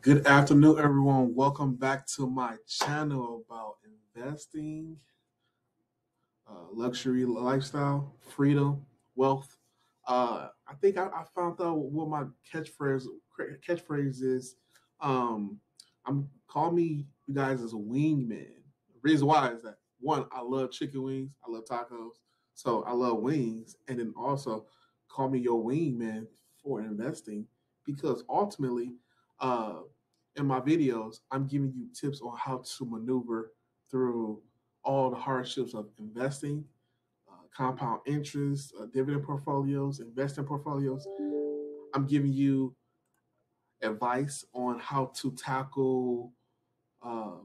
Good afternoon, everyone. Welcome back to my channel about investing, luxury lifestyle, freedom, wealth. I think I found out what my catchphrase is. Um, I'm call me you guys as a wingman. The reason why is that one, I love chicken wings, I love tacos, so I love wings, and then also call me your wingman for investing because ultimately, uh, in my videos, I'm giving you tips on how to maneuver through all the hardships of investing, compound interest, dividend portfolios, investing portfolios. I'm giving you advice on how to tackle uh,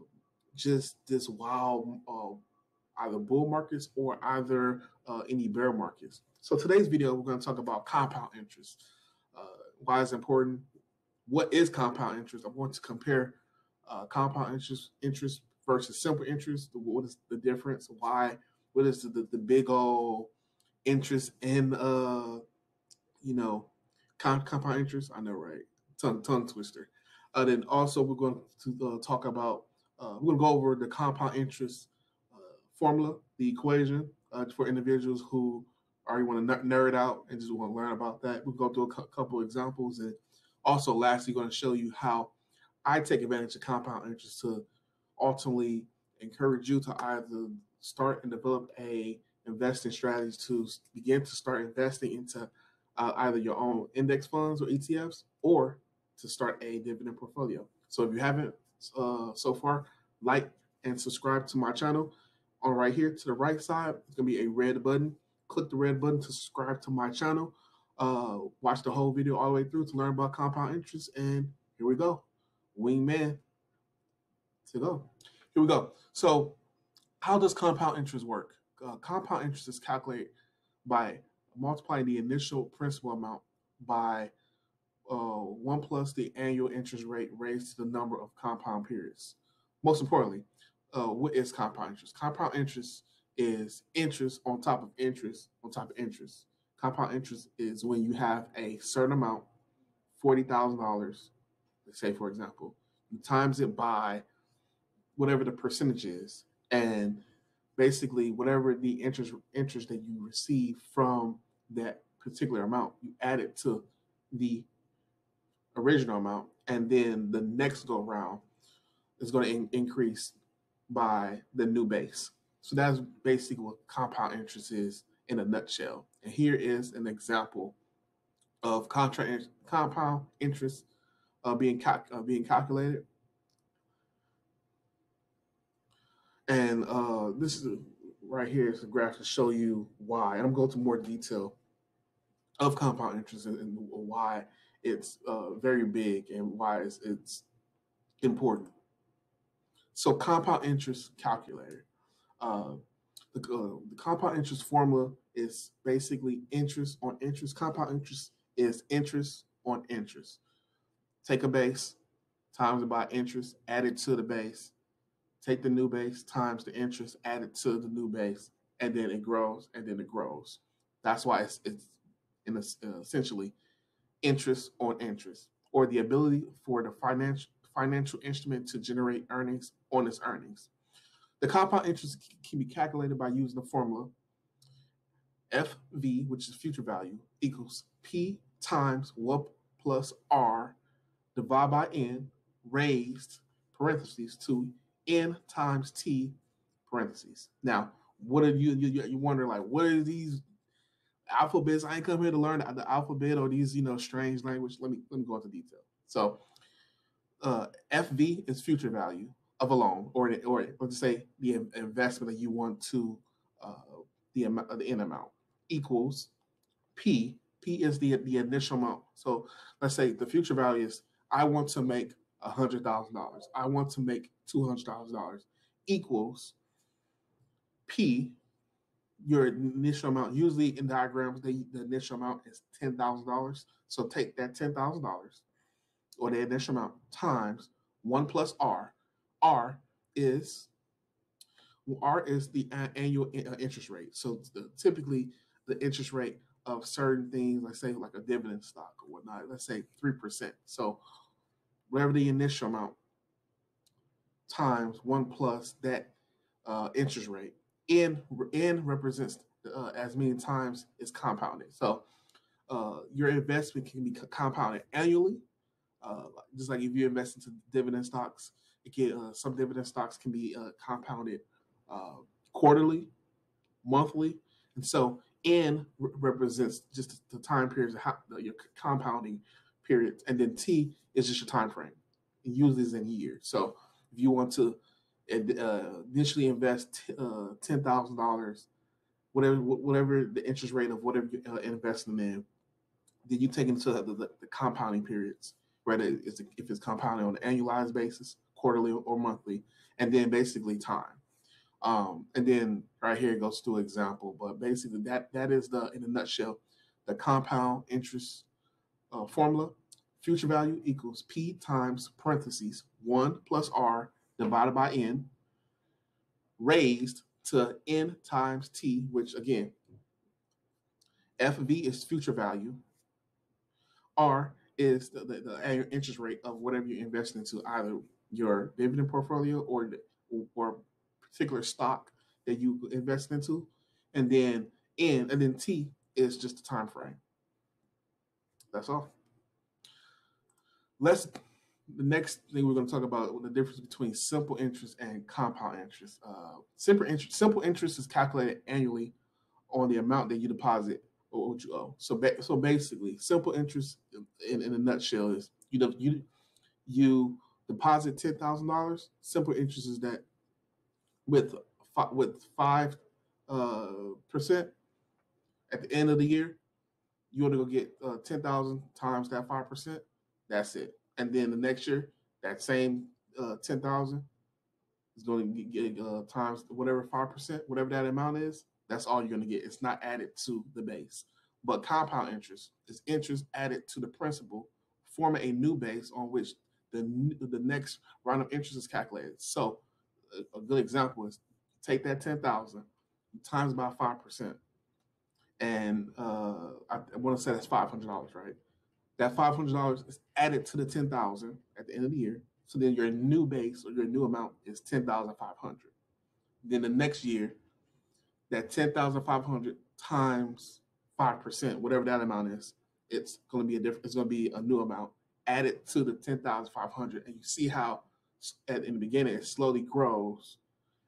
just this wild either bull markets or either any bear markets. So today's video, we're going to talk about compound interest. Why it's important? What is compound interest? I want to compare compound interest versus simple interest. What is the difference? Why? What is the big old interest in you know compound interest? I know, right? Tongue twister. Then also we're going to talk about we're going to go over the compound interest formula, the equation for individuals who already want to nerd out and just want to learn about that. We'll go through a couple examples, and also lastly, going to show you how I take advantage of compound interest to ultimately encourage you to either start and develop a investing strategy to begin to start investing into either your own index funds or ETFs, or to start a dividend portfolio. So if you haven't so far, like and subscribe to my channel. On right here to the right side, it's gonna be a red button. Click the red button to subscribe to my channel. Watch the whole video all the way through to learn about compound interest. And here we go, wingman to go. Here we go. So how does compound interest work? Compound interest is calculated by multiplying the initial principal amount by 1 plus the annual interest rate raised to the number of compound periods. Most importantly, what is compound interest? Compound interest is interest on top of interest on top of interest. Compound interest is when you have a certain amount, $40,000, let's say for example, you times it by whatever the percentage is, and basically whatever the interest that you receive from that particular amount, you add it to the original amount, and then the next go round is going to increase by the new base. So that's basically what compound interest is in a nutshell. And here is an example of compound interest being calculated. And this is right here is a graph to show you why. And I'm going to go to more detail of compound interest and why it's very big and why it's important. So compound interest calculator. Uh, the compound interest formula is basically interest on interest. Compound interest is interest on interest. Take a base, times it by interest, add it to the base. Take the new base times the interest, add it to the new base, and then it grows, and then it grows. That's why it's in essentially interest on interest, or the ability for the financial instrument to generate earnings on its earnings. The compound interest can be calculated by using the formula FV, which is future value, equals P times 1 plus R divided by N raised parentheses to N times T parentheses. Now, what are you wonder, like, what are these alphabets? I ain't come here to learn the alphabet or these strange language. Let me go into detail. So FV is future value of a loan, or let's say the investment that you want to the end amount, equals P. P is the initial amount. So let's say the future value is I want to make $100,000. I want to make $200,000, equals P, your initial amount. Usually in diagrams, the initial amount is $10,000. So take that $10,000 or the initial amount times 1 plus R. R is the annual interest rate. So typically the interest rate of certain things, let's say like a dividend stock or whatnot, let's say 3%. So whatever the initial amount times 1 plus that interest rate. N represents as many times it's compounded. So your investment can be compounded annually. Just like if you invest into dividend stocks, some dividend stocks can be compounded quarterly, monthly, and so N represents just the time periods of your compounding periods, and then T is just your time frame. It usually is in years. So if you want to initially invest $10,000, whatever the interest rate of whatever you're investing in, then you take into the compounding periods, right? If it's compounding on an annualized basis, quarterly or monthly, and then basically time. And then right here it goes to an example, but basically that is in a nutshell, the compound interest formula. Future value equals P times parentheses 1 plus R divided by N raised to N times T, which again, FV is future value. R is the annual interest rate of whatever you invest into, either your dividend portfolio or particular stock that you invest into, and then T is just the time frame. That's all. The next thing we're going to talk about the difference between simple interest and compound interest. Simple interest is calculated annually on the amount that you deposit or what you owe. So basically, simple interest in a nutshell is you deposit $10,000. Simple interest is that with 5% at the end of the year, you want to go get 10,000 times that 5%. That's it. And then the next year, that same 10,000 is going to get times whatever 5%, whatever that amount is. That's all you're going to get. It's not added to the base. But compound interest is interest added to the principal, forming a new base on which the next round of interest is calculated. So a good example is take that 10,000 times by 5%, and I want to say that's $500, right? That $500 is added to the 10,000 at the end of the year. So then your new base or your new amount is 10,500. Then the next year, that 10,500 times 5%, whatever that amount is, it's going to be It's going to be a new amount added to the 10,500, and you see how in the beginning it slowly grows,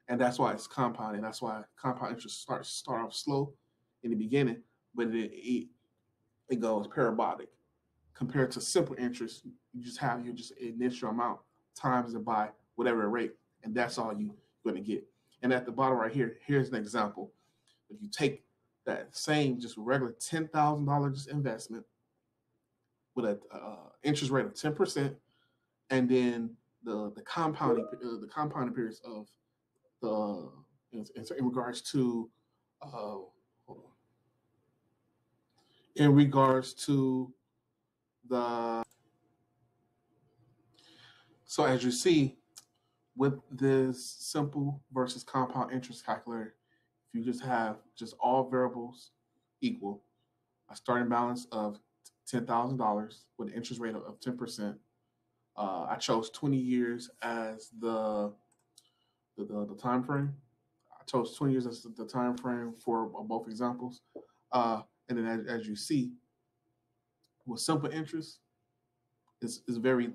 and that's why it's compounding. That's why compound interest start off slow in the beginning, but it goes parabolic. Compared to simple interest, you just have your initial amount times it by whatever rate, and that's all you're going to get. And at the bottom right here, here's an example. If you take that same just regular $10,000 investment with an interest rate of 10%, and then the compounding periods of the in regards to the so as you see with this simple versus compound interest calculator, if you just have just all variables equal, a starting balance of $10,000 with an interest rate of 10%. I chose 20 years as the time frame. I chose 20 years as the time frame for both examples. And then as you see, with simple interest, is very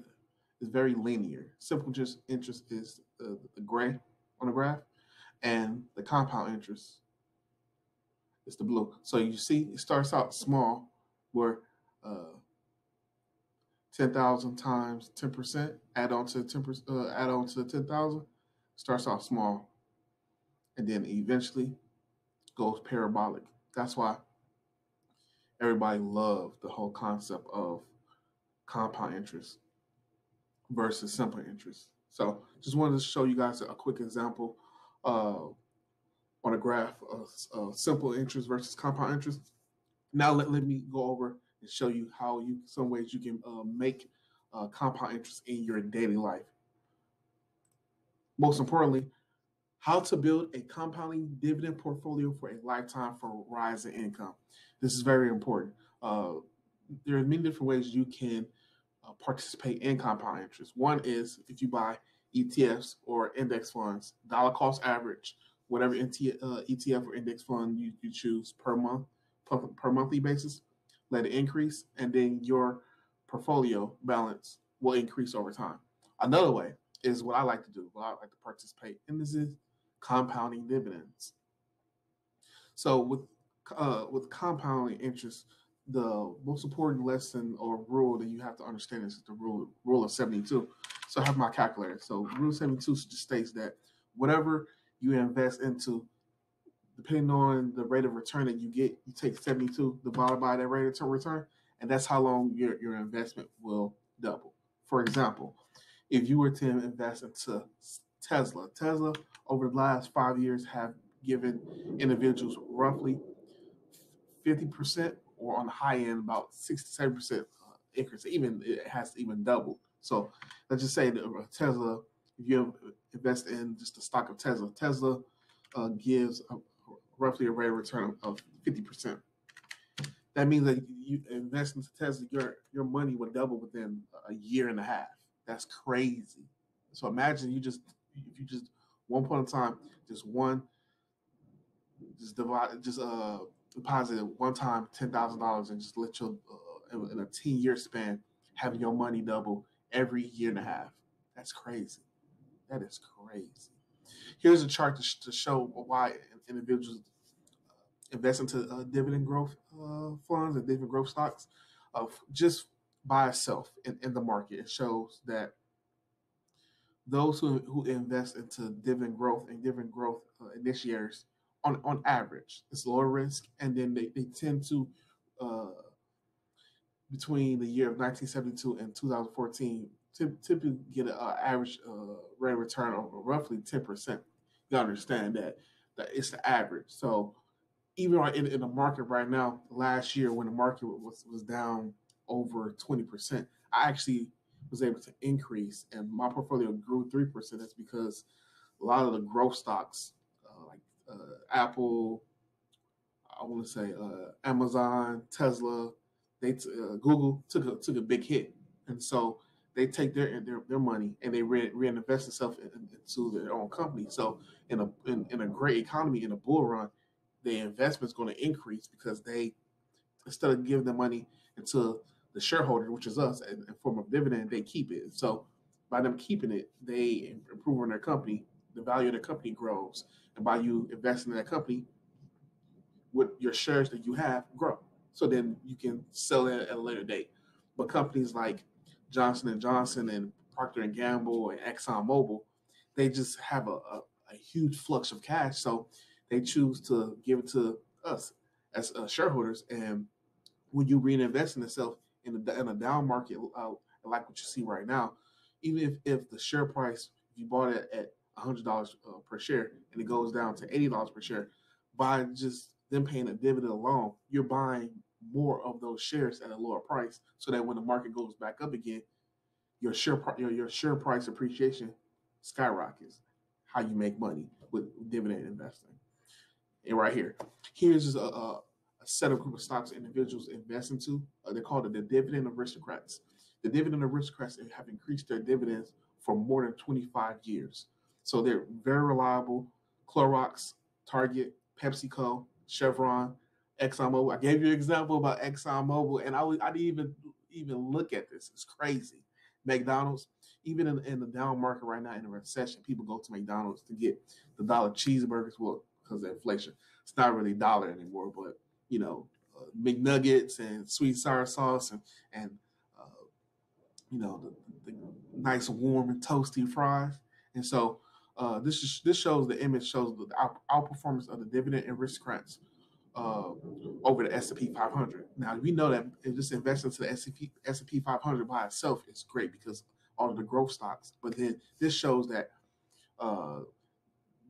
linear. Simple interest is the gray on the graph, and the compound interest is the blue. So you see, it starts out small, where 10,000 times 10%, add on to 10,000, starts off small, and then eventually goes parabolic. That's why everybody loved the whole concept of compound interest versus simple interest. So just wanted to show you guys a quick example on a graph of simple interest versus compound interest. Now let me go over and show you some ways you can make compound interest in your daily life. Most importantly, how to build a compounding dividend portfolio for a lifetime for rising income. This is very important. There are many different ways you can participate in compound interest. One is if you buy ETFs or index funds, dollar cost average, whatever ETF or index fund you choose per month, per monthly basis, let it increase, and then your portfolio balance will increase over time. Another way is what I like to do, what I like to participate in, this is compounding dividends. So with compounding interest, the most important lesson or rule that you have to understand is the rule of 72. So I have my calculator. So rule 72 just states that whatever you invest into, depending on the rate of return that you get, you take 72 divided by that rate of return, and that's how long your investment will double. For example, if you were to invest into Tesla over the last 5 years have given individuals roughly 50%, or on the high end about 67% increase. Even it has even doubled. So let's just say that Tesla, if you invest in just the stock of Tesla gives roughly a rate of return of 50%. That means that you invest into Tesla, your money would double within a year and a half. That's crazy. So imagine if you just one point in time, deposit one time $10,000 and just let your in a 10-year span having your money double every year and a half. That's crazy. That is crazy. Here's a chart to show why individuals invest into dividend growth funds and dividend growth stocks just by itself in the market. It shows that those who invest into dividend growth and dividend growth initiators on average, it's lower risk, and then they tend to between the year of 1972 and 2014 typically get an average rate of return of roughly 10%. You understand that it's the average. So even in the market right now, last year when the market was down over 20%, I actually was able to increase, and my portfolio grew 3%. That's because a lot of the growth stocks, like Apple, I want to say Amazon, Tesla, Google took a big hit, and so they take their money and they reinvest themselves into their own company. So in a great economy, in a bull run, the investment is going to increase because they, instead of giving the money into the shareholder, which is us, in form of dividend, they keep it. So by them keeping it, they improve on their company. The value of the company grows, and by you investing in that company, with your shares that you have grow. So then you can sell it at a later date. But companies like Johnson and Johnson and Procter and Gamble and Exxon Mobil, they just have a huge flux of cash. So they choose to give it to us as shareholders. And when you reinvest in itself in a down market, like what you see right now, even if the share price, if you bought it at $100 per share and it goes down to $80 per share, by just them paying a dividend alone, you're buying more of those shares at a lower price, so that when the market goes back up again, your share price appreciation skyrockets. How you make money with dividend investing. And right here's just a set of group of stocks individuals invest into. They're called the dividend aristocrats. The dividend aristocrats have increased their dividends for more than 25 years. So they're very reliable. Clorox, Target, PepsiCo, Chevron, ExxonMobil. I gave you an example about ExxonMobil, and I didn't even look at this. It's crazy. McDonald's, even in the down market right now, in a recession, people go to McDonald's to get the dollar cheeseburgers. Well, because of inflation, it's not really dollar anymore. But McNuggets and sweet sour sauce and the nice warm and toasty fries. And so this shows the image shows the outperformance of the dividend aristocrats over the S&P 500. Now we know that just investing to the S&P 500 by itself is great because all of the growth stocks. But then this shows that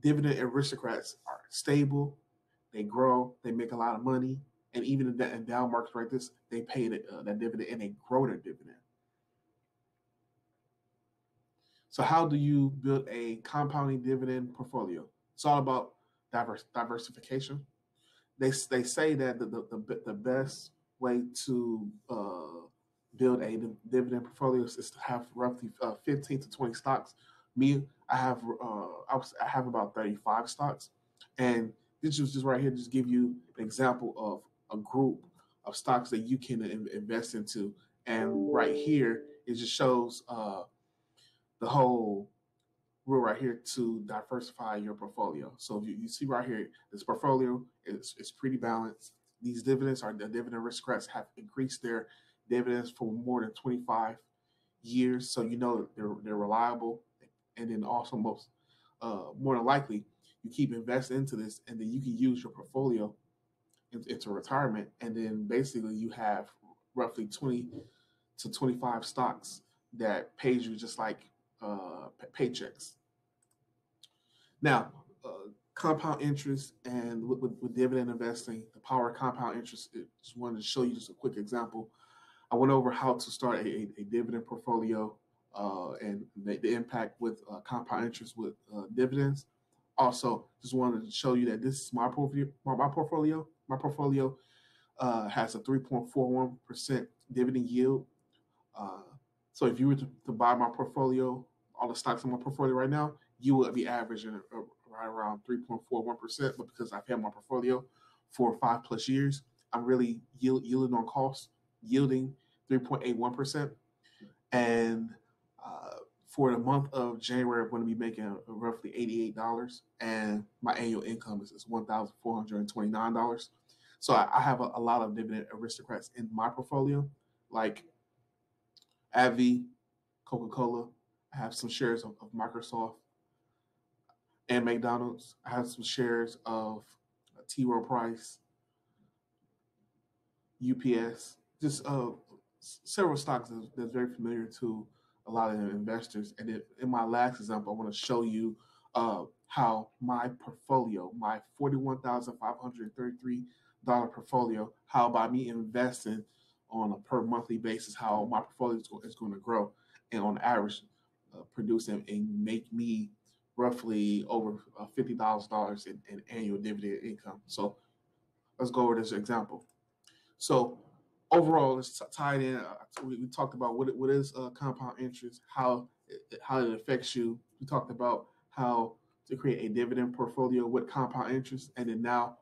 dividend aristocrats are stable, they grow, they make a lot of money, and even in down markets like this, they pay that dividend and they grow their dividend. So how do you build a compounding dividend portfolio? It's all about diversification. They say that the best way to build a dividend portfolio is to have roughly 15 to 20 stocks. Me, I have about 35 stocks, and this was just right here just give you an example of a group of stocks that you can invest into. And right here, it just shows the whole rule right here to diversify your portfolio. So you see right here, this portfolio is pretty balanced. These dividends are the dividend aristocrats have increased their dividends for more than 25 years. So you know they're reliable. And then also more than likely, you keep investing into this and then you can use your portfolio into retirement. And then basically you have roughly 20 to 25 stocks that pays you just like paychecks. Now, compound interest and with dividend investing, the power of compound interest, just wanted to show you just a quick example. I went over how to start a dividend portfolio and the impact with compound interest with dividends. Also, just wanted to show you that this is my portfolio. My portfolio has a 3.41% dividend yield. Uh, so if you were to buy my portfolio, all the stocks in my portfolio right now, you would be averaging right around 3.41%. But because I've had my portfolio for 5+ years, I'm really yielding on cost, yielding 3.81%. And uh, for the month of January, I'm going to be making roughly $88, and my annual income is $1,429. So I have a lot of dividend aristocrats in my portfolio, like AbbVie, Coca-Cola. I have some shares of Microsoft and McDonald's. I have some shares of T. Rowe Price, UPS, just several stocks that's very familiar to a lot of investors. And in my last example, I want to show you how my portfolio, my $41,533 portfolio, how by me investing on a per monthly basis, how my portfolio is going to grow and on average produce and make me roughly over $50,000 in annual dividend income. So let's go over this example. So overall, let's tie it in. We talked about what is compound interest, how it affects you. We talked about how to create a dividend portfolio with compound interest, and then now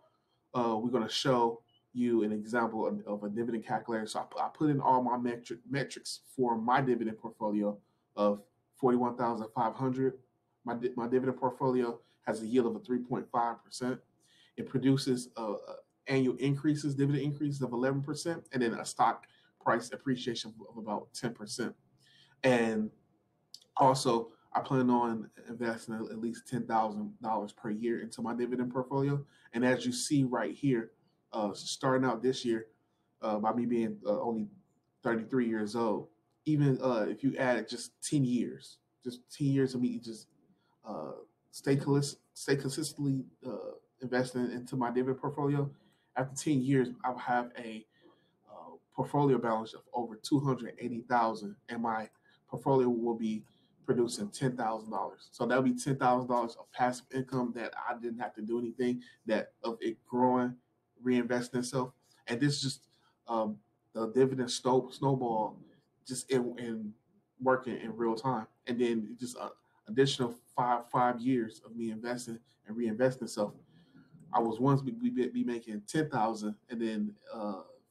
we're going to show you an example of a dividend calculator. So I put in all my metrics for my dividend portfolio of 41,500. My dividend portfolio has a yield of a 3.5%. It produces annual increases, dividend increases of 11%, and then a stock price appreciation of about 10%. And also, I plan on investing at least $10,000 per year into my dividend portfolio. And as you see right here, starting out this year, by me being only 33 years old, even if you add just 10 years of me just uh, stay consistently investing into my dividend portfolio, after 10 years, I'll have a portfolio balance of over 280,000, and my portfolio will be producing $10,000. So that'll be $10,000 of passive income that I didn't have to do anything. That of it growing, reinvesting itself, and this just um, the dividend snowball just in working in real time, and then just additional five years of me investing and reinvesting itself. I was once be making 10,000, and then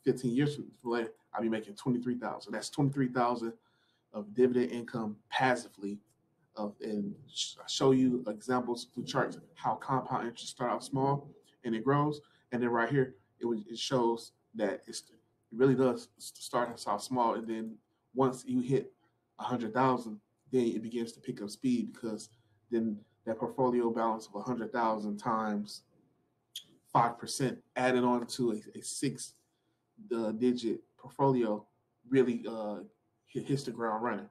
15 years from later, I'll be making 23,000. That's 23,000 of dividend income passively. And show you examples through charts how compound interest start out small and it grows, and then right here it shows that it really does start out small, and then once you hit 100,000, then it begins to pick up speed because then that portfolio balance of 100,000 times 5% added on to a six digit portfolio really hits the ground running.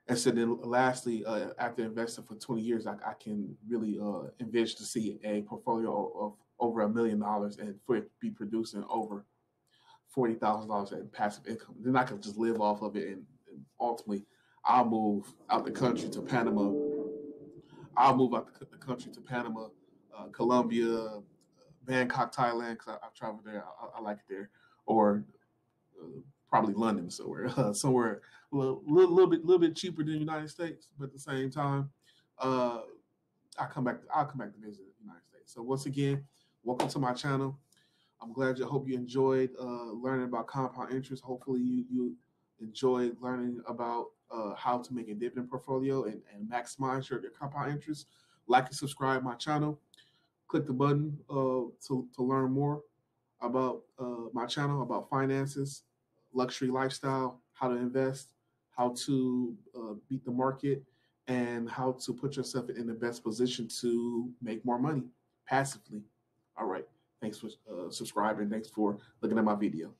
And so then lastly, after investing for 20 years, I can really envision to see a portfolio of over $1 million and for it to be producing over $40,000 in passive income. Then I can just live off of it, and ultimately I'll move out the country to Panama. I'll move out the country to Panama, Colombia, Bangkok, Thailand, because I've traveled there. I like it there. Or probably London somewhere, somewhere a little bit cheaper than the United States, but at the same time, I'll come back. I'll come back to visit the United States. So once again, welcome to my channel. I'm glad you. Hope you enjoyed learning about compound interest. Hopefully, you enjoyed learning about how to make a dividend portfolio and maximize your compound interest. Like and subscribe my channel. Click the button to learn more about my channel, about finances, luxury lifestyle, how to invest, how to beat the market, and how to put yourself in the best position to make more money passively. All right. Thanks for subscribing. Thanks for looking at my video.